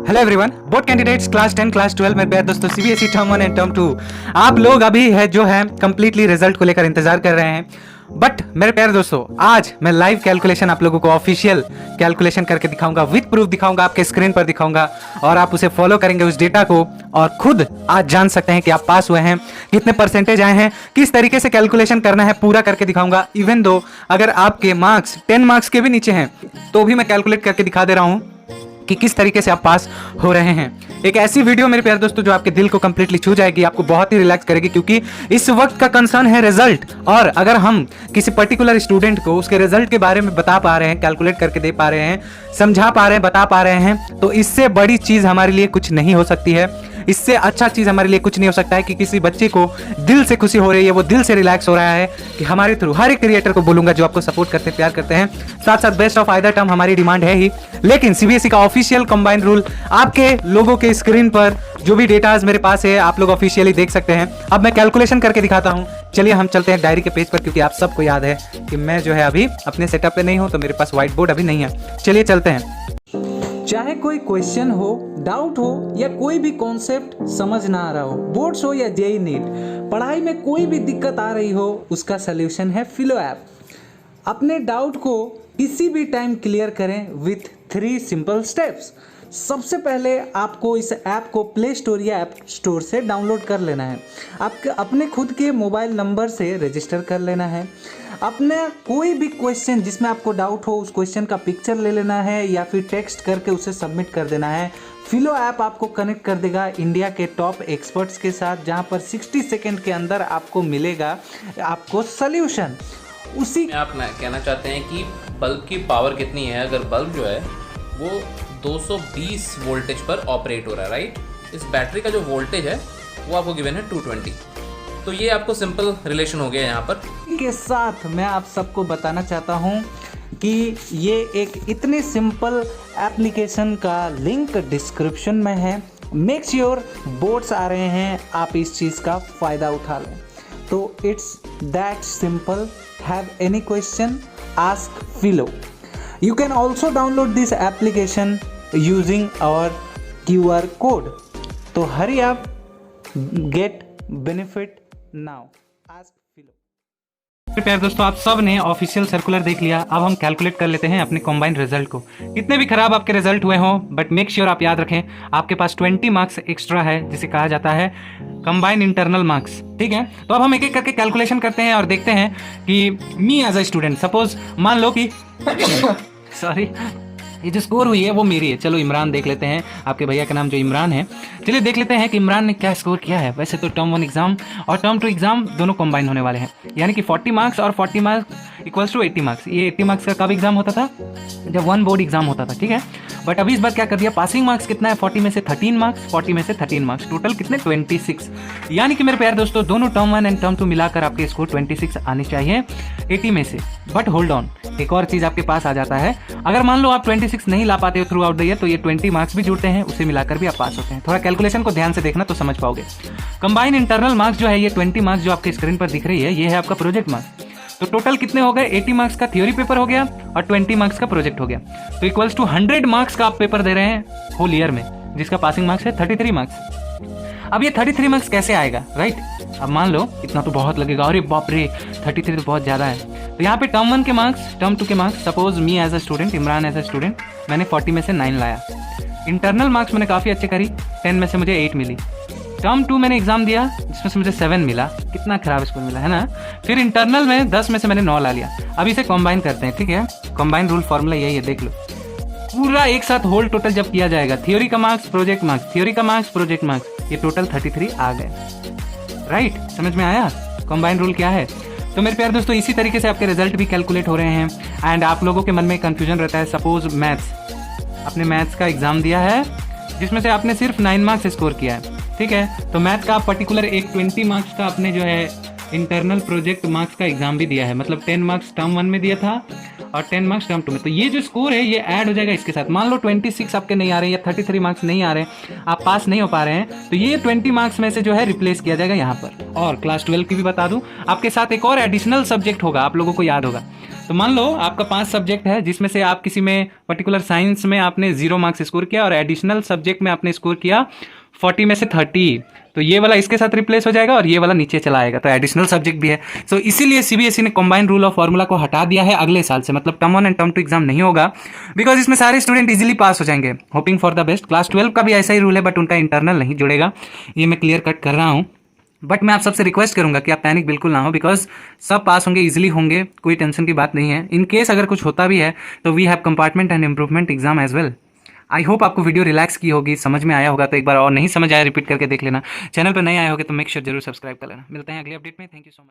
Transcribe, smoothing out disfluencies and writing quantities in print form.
Hello everyone, board candidates class 10 class 12 में प्यारे दोस्तों, सीबीएसई टर्म 1 एंड टर्म 2 आप लोग अभी है जो है कंप्लीटली रिजल्ट को लेकर इंतजार कर रहे हैं। बट मेरे प्यारे दोस्तों, आज मैं लाइव कैलकुलेशन आप लोगों को ऑफिशियल कैलकुलेशन करके दिखाऊंगा, विद प्रूफ दिखाऊंगा, आपके स्क्रीन पर दिखाऊंगा और आप उसे फॉलो करेंगे उस डेटा को और खुद आज जान सकते हैं कि आप पास हुए हैं, कितने परसेंटेज आए हैं, किस तरीके से कैलकुलेशन करना है पूरा करके दिखाऊंगा। इवन दो अगर आपके मार्क्स 10 मार्क्स के भी नीचे हैं तो भी मैं कैलकुलेट करके दिखा दे रहा हूं कि किस तरीके से आप पास हो रहे हैं। एक ऐसी वीडियो मेरे प्यारे दोस्तों जो आपके दिल को कंप्लीटली छू जाएगी, आपको बहुत ही रिलैक्स करेगी, क्योंकि इस वक्त का कंसर्न है रिजल्ट। और अगर हम किसी पर्टिकुलर स्टूडेंट को उसके रिजल्ट के बारे में बता पा रहे हैं, कैलकुलेट करके दे पा रहे हैं, समझा पा रहे हैं, बता पा रहे हैं, तो इससे बड़ी चीज हमारे लिए कुछ नहीं हो सकती है। इससे अच्छा चीज हमारे लिए कुछ नहीं हो सकता है कि किसी बच्चे को दिल से खुशी हो रही है, वो दिल से रिलैक्स हो रहा है कि हमारे थ्रू हर एक क्रिएटर को बोलूंगा जो आपको सपोर्ट करते हैं, प्यार करते हैं, साथ साथ बेस्ट ऑफ आइदर टर्म हमारी डिमांड है ही। लेकिन सीबीएसई का ऑफिशियल कंबाइंड रूल आपके लोगों के स्क्रीन पर जो भी डेटाज मेरे पास है आप लोग ऑफिशियली देख सकते हैं। अब मैं कैलकुलेशन करके दिखाता हूं। चलिए हम चलते हैं डायरी के पेज पर, क्योंकि आप सबको याद है कि मैं जो है अभी अपने सेटअप पे नहीं हूं, तो मेरे पास व्हाइट बोर्ड अभी नहीं है। चलिए चलते हैं। चाहे कोई क्वेश्चन हो, डाउट हो या कोई भी कॉन्सेप्ट समझ ना आ रहा हो, बोर्ड्स हो या जेईई नीट, पढ़ाई में कोई भी दिक्कत आ रही हो, उसका सलूशन है फिलो ऐप। अपने डाउट को किसी भी टाइम क्लियर करें विथ 3 सिंपल स्टेप्स। सबसे पहले आपको इस ऐप को प्ले स्टोर या ऐप स्टोर से डाउनलोड कर लेना है। आपके अपने खुद के मोबाइल नंबर से रजिस्टर कर लेना है। अपने कोई भी क्वेश्चन जिसमें आपको डाउट हो, उस क्वेश्चन का पिक्चर ले लेना है या फिर टेक्स्ट करके उसे सबमिट कर देना है। फिलो ऐप आपको कनेक्ट कर देगा इंडिया के टॉप एक्सपर्ट्स के साथ, जहां पर 60 सेकेंड के अंदर आपको मिलेगा आपको सल्यूशन। उसी आप कहना चाहते हैं कि बल्ब की पावर कितनी है। अगर बल्ब जो है वो 220 वोल्टेज पर ऑपरेट हो रहा है, राइट, इस बैटरी का जो वोल्टेज है वो आपको गिवन है 220। तो ये आपको सिंपल रिलेशन हो गया। यहाँ पर के साथ मैं आप सबको बताना चाहता हूँ कि ये एक इतने सिंपल एप्लीकेशन का लिंक डिस्क्रिप्शन में है। मेक श्योर बोर्ड्स आ रहे हैं, आप इस चीज़ का फ़ायदा उठा लें। तो it's that simple. Have any question, ask फिलो। You can also download this application using our QR code. तो hurry up, get benefit now. Ask Philo. प्यारे दोस्तों, आप सब ने ऑफिशियल सर्कुलर देख लिया। अब हम कैलकुलेट कर लेते हैं अपने कॉम्बाइंड रिजल्ट को। कितने भी खराब आपके रिजल्ट हुए हों, बट मेक श्योर आप याद रखें आपके पास 20 मार्क्स एक्स्ट्रा है, जिसे कहा जाता है कंबाइंड इंटरनल मार्क्स। ठीक है, तो अब हम एक एक करके कैलकुलेशन करते हैं और देखते हैं कि me as a student, suppose मान लो कि सॉरी, ये जो स्कोर हुई है वो मेरी है। चलो इमरान देख लेते हैं, आपके भैया का नाम जो इमरान है। चलिए देख लेते हैं कि इमरान ने क्या स्कोर किया है। वैसे तो टर्म 1 एग्जाम और टर्म 2 एग्जाम दोनों कंबाइन होने वाले हैं, यानी कि 40 मार्क्स और 40 मार्क्स इक्वल्स टू 80 मार्क्स। ये 80 मार्क्स का कब एग्जाम होता था? जब 1 बोर्ड एग्जाम होता था। ठीक है, बट अभी इस बार क्या कर दिया, पासिंग मार्क्स कितना है, 40 में से 13 मार्क्स, 40 में से 13 मार्क्स, टोटल कितने 26। यानी कि मेरे प्यारे दोस्तों, दोनों टर्म 1 एंड टर्म 2 मिलाकर आपके स्कोर 26 आने चाहिए 80 में से। बट होल्ड ऑन, एक और चीज आपके पास आ जाता है। अगर मान लो आप 26 नहीं ला पाते हो थ्रू आउट द ईयर, तो ये 20 मार्क्स भी जुड़ते हैं, उसे मिलाकर भी आप पास होते हैं। थोड़ा कैलकुलेशन को ध्यान से देखना तो समझ पाओगे। कंबाइंड इंटरनल मार्क्स जो है, ये 20 मार्क्स जो आपके स्क्रीन पर दिख रही है, ये है आपका प्रोजेक्ट मार्क्स। तो टोटल कितने हो गए, 80 मार्क्स का थ्योरी पेपर हो गया और 20 मार्क्स का प्रोजेक्ट हो गया। तो इक्वल्स टू 100 मार्क्स का आप पेपर दे रहे हैं होल ईयर में, जिसका पासिंग मार्क्स है 33 मार्क्स। अब ये 33 मार्क्स कैसे आएगा, राइट? अब मान लो इतना तो बहुत लगेगा, अरे बाप रे 33 तो बहुत ज़्यादा है। तो यहाँ पे टर्म 1 के मार्क्स, टर्म 2 के marks, suppose me as a student, Imran as a student, मैंने 40 में से 9 लाया। इंटरनल मार्क्स मैंने काफ़ी अच्छे करी, 10 में से मुझे 8 मिली। टर्म 2 मैंने एग्जाम दिया जिसमें से मुझे 7 मिला, कितना खराब स्कोर मिला है ना। फिर इंटरनल में 10 में से मैंने 9 ला लिया। अब इसे कॉम्बाइन करते हैं, ठीक है? कॉम्बाइन रूल फॉर्मूला यही है, देख लो। पूरा एक साथ होल टोटल जब किया जाएगा, थ्योरी का मार्क्स, प्रोजेक्ट मार्क्स, थ्योरी का मार्क्स, प्रोजेक्ट मार्क्स, ये टोटल 33 आ गए। राइट, समझ में आया कॉम्बाइन रूल क्या है? तो मेरे प्यारे दोस्तों, इसी तरीके से आपके रिजल्ट भी कैलकुलेट हो रहे हैं। एंड आप लोगों के मन में कंफ्यूजन रहता है, सपोज मैथ्स, आपने मैथ्स का एग्जाम दिया है जिसमें से आपने सिर्फ 9 मार्क्स स्कोर किया है। ठीक है, तो मैथ का पर्टिकुलर एक 20 मार्क्स का आपने जो है इंटरनल प्रोजेक्ट मार्क्स का एग्जाम भी दिया है, मतलब 10 मार्क्स टर्म 1 में दिया था और 10 मार्क्स टर्म 2 में। तो ये जो स्कोर है ये ऐड हो जाएगा इसके साथ। मान लो 26 आपके नहीं आ रहे हैं या 33 मार्क्स नहीं आ रहे हैं, आप पास नहीं हो पा रहे हैं, तो ये 20 मार्क्स में से जो है रिप्लेस किया जाएगा यहाँ पर। और क्लास 12 की भी बता दूं, आपके साथ एक और एडिशनल सब्जेक्ट होगा, आप लोगों को याद होगा। तो तो मान लो आपका 5 सब्जेक्ट है जिसमें से आप किसी में पर्टिकुलर साइंस में आपने 0 मार्क्स स्कोर किया और एडिशनल सब्जेक्ट में आपने स्कोर किया 40 में से 30, तो ये वाला इसके साथ रिप्लेस हो जाएगा और ये वाला नीचे चला आएगा, तो एडिशनल सब्जेक्ट भी है। सो इसीलिए सीबीएसई ने कंबाइंड रूल ऑफ फार्मूला को हटा दिया है अगले साल से, मतलब टर्म 1 एंड टर्म 2 एग्जाम नहीं होगा, बिकॉज इसमें सारे स्टूडेंट इजीली पास हो जाएंगे। Hoping for the best. Class 12 का भी ऐसा ही रूल है, बट उनका इंटरनल नहीं जुड़ेगा, ये मैं क्लियर कट कर रहा हूँ। बट मैं आप सबसे रिक्वेस्ट करूंगा कि आप पैनिक बिल्कुल ना हो, बिकॉज सब पास होंगे, इजीली होंगे, कोई टेंशन की बात नहीं है। इन केस अगर कुछ होता भी है तो we have compartment and improvement exam as well. I hope आपको वीडियो रिलैक्स की होगी, समझ में आया होगा तो एक बार और नहीं समझ आया रिपीट करके देख लेना। चैनल पर नए आए होगे तो मेक श्योर जरूर सब्सक्राइब कर लेना। मिलते हैं अगले अपडेट में। Thank you so much.